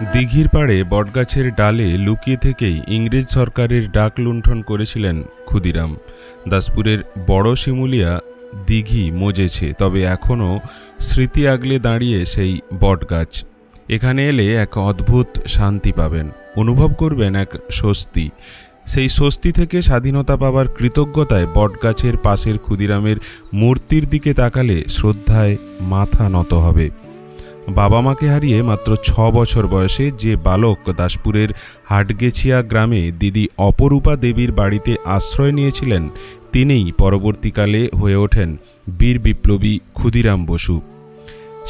দিঘির পাড়ে বটগাছের ডালে লুকিয়ে থেকেই ইংরেজ সরকারের ডাক লুণ্ঠন করেছিলেন ক্ষুদিরাম। দাসপুরের বড় শিমুলিয়া দিঘি মজেছে, তবে এখনও স্মৃতি আগলে দাঁড়িয়ে সেই বটগাছ। এখানে এলে এক অদ্ভুত শান্তি পাবেন, অনুভব করবেন এক স্বস্তি। সেই স্বস্তি থেকে স্বাধীনতা পাওয়ার কৃতজ্ঞতায় বটগাছের পাশের ক্ষুদিরামের মূর্তির দিকে তাকালে শ্রদ্ধায় মাথা নত হবে। বাবা মাকে হারিয়ে মাত্র 6 বছর বয়সে যে বালক দাসপুরের হাটগেছিয়া গ্রামে দিদি অপরূপা দেবীর বাড়িতে আশ্রয় নিয়েছিলেন, তিনিই পরবর্তীকালে হয়ে ওঠেন বীর বিপ্লবী ক্ষুদিরাম বসু।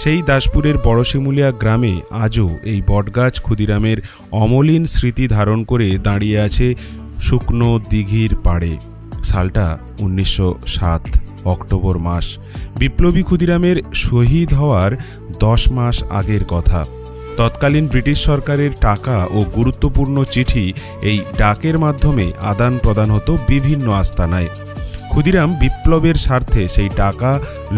সেই দাসপুরের বড়শিমুলিয়া গ্রামে আজও এই বটগাছ ক্ষুদিরামের অমলিন স্মৃতি ধারণ করে দাঁড়িয়ে আছে শুকনো দিঘির পাড়ে। সালটা 1907 অক্টোবর মাস। বিপ্লবী ক্ষুদিরামের শহীদ হওয়ার 10 মাস আগের কথা। তৎকালীন ব্রিটিশ সরকারের টাকা ও গুরুত্বপূর্ণ চিঠি এই ডাকের মাধ্যমে আদান প্রদান হতো বিভিন্ন আস্তানায়। ক্ষুদিরাম বিপ্লবের স্বার্থে সেই টাকা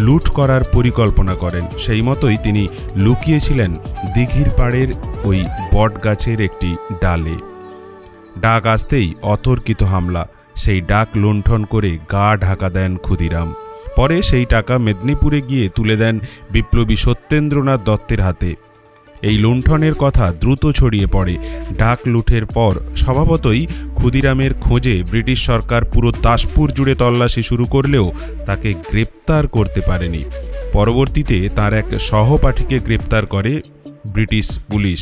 লুট করার পরিকল্পনা করেন। সেই মতোই তিনি লুকিয়েছিলেন দিঘির পাড়ের ওই বটগাছের একটি ডালে। ডাক আসতেই অতর্কিত হামলা, সেই ডাক লুণ্ঠন করে গা ঢাকা দেন ক্ষুদিরাম। পরে সেই টাকা মেদিনীপুরে গিয়ে তুলে দেন বিপ্লবী সত্যেন্দ্রনাথ দত্তের হাতে। এই লুণ্ঠনের কথা দ্রুত ছড়িয়ে পড়ে। ডাক লুঠের পর স্বভাবতই ক্ষুদিরামের খোঁজে ব্রিটিশ সরকার পুরো দাসপুর জুড়ে তল্লাশি শুরু করলেও তাকে গ্রেপ্তার করতে পারেনি। পরবর্তীতে তার এক সহপাঠীকে গ্রেপ্তার করে ব্রিটিশ পুলিশ।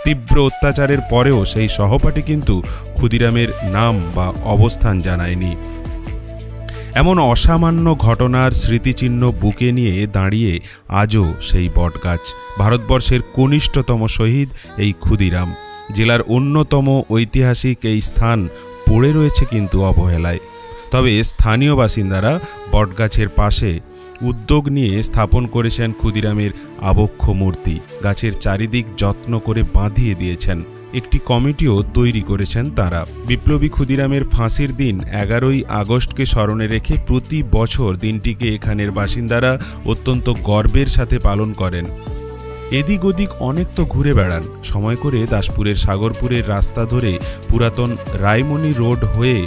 তীব্র অত্যাচারের পরেও সেই সহপাঠী কিন্তু ক্ষুদিরামের নাম বা অবস্থান জানায়নি। এমন অসামান্য ঘটনার স্মৃতিচিহ্ন বুকে নিয়ে দাঁড়িয়ে আজও সেই বটগাছ। ভারতবর্ষের কনিষ্ঠতম শহীদ এই ক্ষুদিরাম। জেলার অন্যতম ঐতিহাসিক এই স্থান পড়ে রয়েছে কিন্তু অবহেলায়। তবে স্থানীয় বাসিন্দারা বটগাছের পাশে উদ্যোগ নিয়ে স্থাপন করেছেন ক্ষুদিরামের আবক্ষ মূর্তি। গাছের চারিদিক যত্ন করে বাঁধিয়ে দিয়েছেন। একটি কমিটিও তৈরি করেছেন তারা। বিপ্লবী ক্ষুদিরামের ফাঁসির দিন 11ই আগস্টকে স্মরণে রেখে প্রতি বছর দিনটিকে এখানের বাসিন্দারা অত্যন্ত গর্বের সাথে পালন করেন। এদিক ওদিক অনেক তো ঘুরে বেড়ান, সময় করে দাসপুরের সাগরপুরের রাস্তা ধরে পুরাতন রায়মণি রোড হয়ে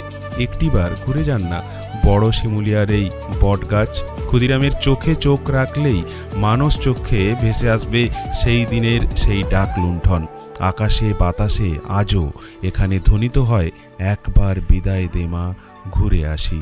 একটিবার ঘুরে যান না বড় শিমুলিয়ার এই বটগাছ। ক্ষুদিরামের চোখে চোখ রাখলেই মানস চক্ষে ভেসে আসবে সেই দিনের সেই ডাক লুণ্ঠন। আকাশে বাতাসে আজও এখানে ধ্বনিত হয়, একবার বিদায় দে মা, ঘুরে আসি।